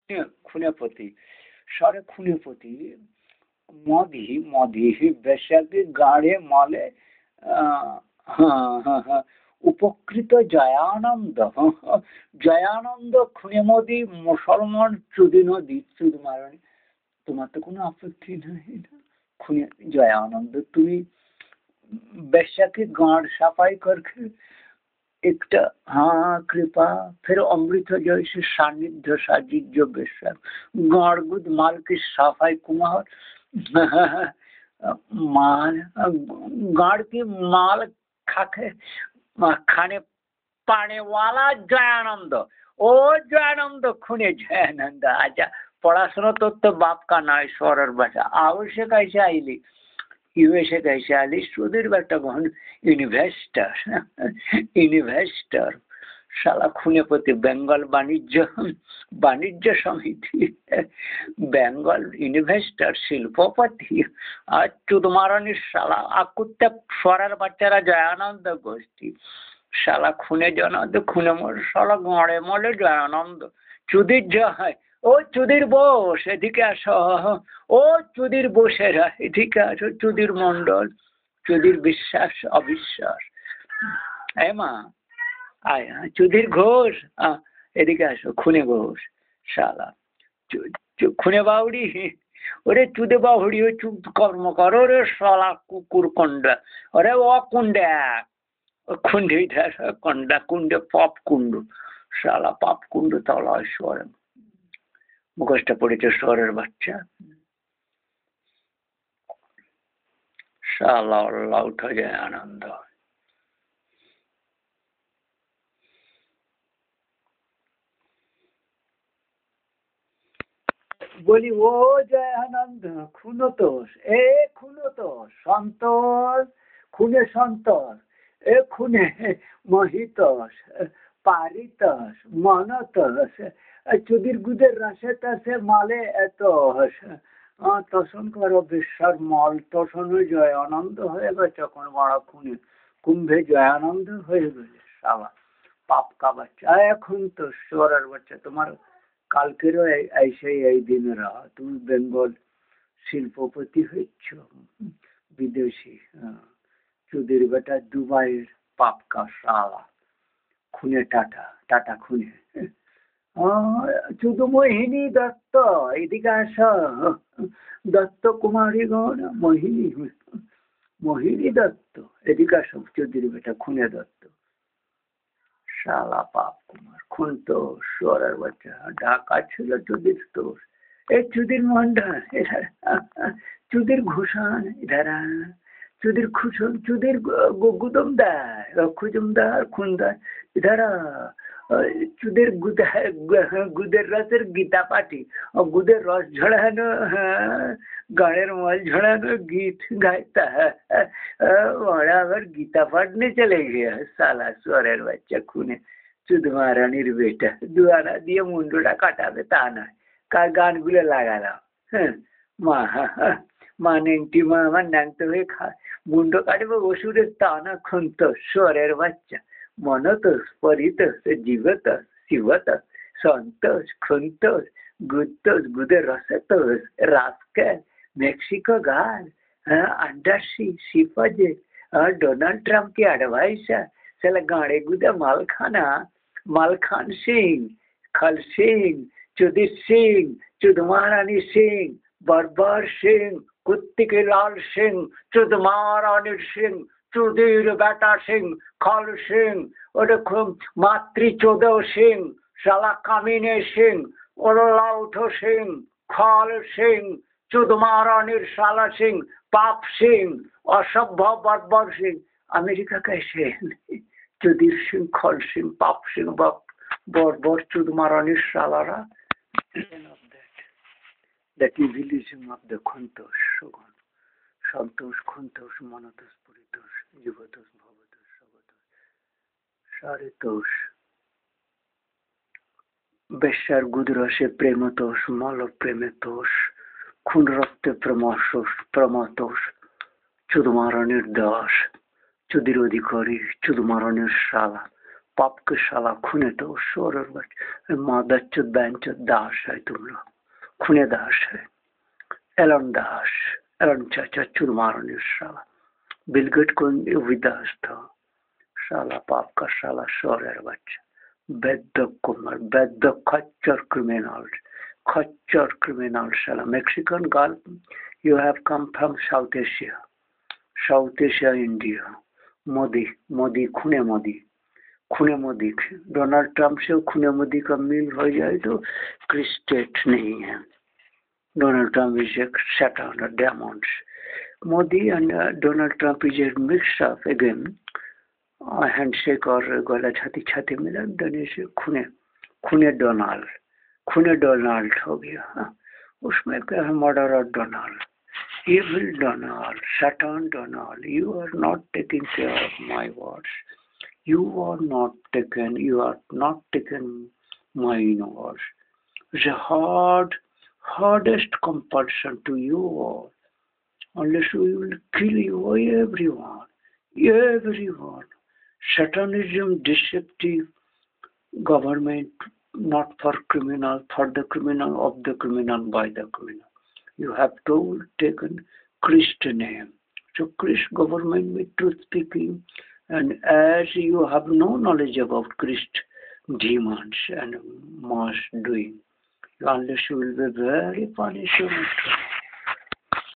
খুনেপতি সরে খুনেপতি মধি মধি বেশাকে গাড়ে মলে উপকৃত জয়ানন্দ জয়ানন্দ খুনেমদি মুসলমান চুদি নদী চুদ মারণী তোমার তো কোনো আপত্তি নাই খুনে জয়ানন্দ তুমি বেশাকে গাঁড় সাফাই করকে একটা कृपा फिर अमृत जैसे सानिध्य साजिज्य बेशक गाड़ गुद माल की सफाई कुमार माल गाड़ की माल खाके खाने पाने वाला जयानंद ओ जयानंद खुने जयानंद आजा पढ़ाशोना तो बाप का ना ईश्वर बचा आवश्यक ऐसे आईली यूएसए कैसे आली सुधीर बेटा बहन इन्वेस्टर इन्वेस्टर शाला खुनेपति बेंगल वाणिज्य समिति बेंगल इन्वेस्टर शिल्पपति आज चुदमारानी शाला आकुत्ते स्वरार बच्चारा जयानंद गोष्ठी शाला खुने जनाद खुने मोर शाला गाड़े मले जयानंद चुदिर जय ও চুদির বোস এদিকে আসো ও চুদির বোসেরা এদিকে আসো চুদির মন্ডল চুদির বিশ্বাস অবিশ্বাস মা আয় চুদির ঘোষ এদিকে আসো খুনে ঘোষ শালা খুনে বাউড়ি ওরে চুদে বাউড়ি ও চুপ কর্ম করো রে শালা কুকুর কন্ডা ওরে ও কুন্ডা খুন্ডে কন্ডা কুন্ডে পাপ কুণ্ড শালা পাপ কুণ্ড তলা ঈশ্বর মুখোশটা পড়েছে স্বরের বাচ্চা শালা আল্লাহ উঠা যায় আনন্দ বলি ও জয় আনন্দ খুনতোষ এ খুনতোষ সন্তোষ খুনে সন্তোষ এ খুনে মহিতোষ পারিতোষ মনতোষ চুদির গুদের রসে তসে মালে এত তখন করো বিশ্বার মল তখন জয় আনন্দ হয়ে গেছে কোন বড় খুনে কুম্ভে জয় আনন্দ হয়ে গেছে সাবা পাপ কা বাচ্চা এখন তো স্বরের বাচ্চা তোমার কালকেরও এই দিন রहा তুমি বেঙ্গল শিল্পপতি হচ্ছ বিদেশি চুদির বেটা দুবাইয়ের পাপ কা সালা খুনে টাটা খুনে শুধু মোহিনী দত্ত এদিকে আসা দত্ত কুমারীগণ মোহিনী দত্ত এদিকে আসো চৌধুরী বেটা খুনে দত্ত শালা পাপ কুমার খুন তো স্বরের বাচ্চা ঢাকা ছিল চুদির তোষ এই চুদির মন্ডল চুদির ঘোষণ এধারা চুদির খুশন চুদির গুদমদার খুজমদার খুনদার এধারা চুদের গুদের রসের গীতা পাঠি গুদের রস ঝড়ানো গানের মল ঝড়ানো गीत गाता है बड़ा अगर गीता पढ़ने चले गया साला स्वरेर बच्चा खूने चुद महारानीर बेटा दुआरा दिए मुंडोटा काटाबे ता नয় কার গানগুলো লাগালাম মা নেংটি মা আমার ন্যাংটো হয়ে মুন্ডো কাটবে ওষুধের তা না খুন্ত स्वरेर बच्चा मनोतोष परितोष जीवतोष शिवतोष संतोष खुंतोष गुत्तोष गुदे रसतोष रास्कल मेक्सिको गाल अंडाशी शिफजे डोनाल्ड ट्रम्प की एडवाइसर चला गाड़े गुदे मालखान सिंह खल सिंह चुदिर सिंह चुदमारानी सिंह बर्बर सिंह कुत्ती के लाल सिंह चुदमारानी सिंह चुदिर बेटा सिंह खल सिंह और मातृ चौदह सिंह शाला कामिने सिंह और लाउठो सिंह खल सिंह चुदमारानीर शाला सिंह पाप सिंह असभ्य बर्बर सिंह अमेरिका कैसे चुदिर सिंह खल सिंह पाप सिंह बर्बर चुदमारानीर शालारा that evilism of the Khuntosh Santosh Khuntosh Monotosh Puritosh Jivatosh Bhavatosh Savatosh Saritosh বেশ্যার গুদরসে প্রেমতোষ মল প্রেমেতোষ খুন রক্তে প্রমতোষ চুদমারণের দাস চুদির অধিকারী চুদমারণের শালা पाप के शाला खुने तो शोर मादा चुदान दास है तुम लोग खुने दास है एलन चाचा चुरमारन शाला बिलगट को विदास था शाला पाप का शाला शोर है बच्चा बेद्दक कुमार बेद्दक खच्चर criminal शाला Mexican girl you have come from South Asia India Modi खुने मोदी डोनाल्ड ट्रंप से खुने मोदी का मिल हो जाए तो क्रिस्टेट नहीं है Donald Trump is a Satan, a demon. Modi and Donald Trump is a mix of again handshake or गला छाती मिला देने से खूने डोनाल्ड हो गया उसमें क्या है murderer Donald evil Donald, Satan Donald, you are not taking care of my words. You are not taken my words. It's a hardest compulsion to you all. Unless we will kill you, everyone. Satanism, deceptive government, not for criminal, for the criminal, of the criminal, by the criminal. You have taken Christ name. So Christ government with truth speaking, and as you have no knowledge about Christ demons and mass doing, unless you will be very punished.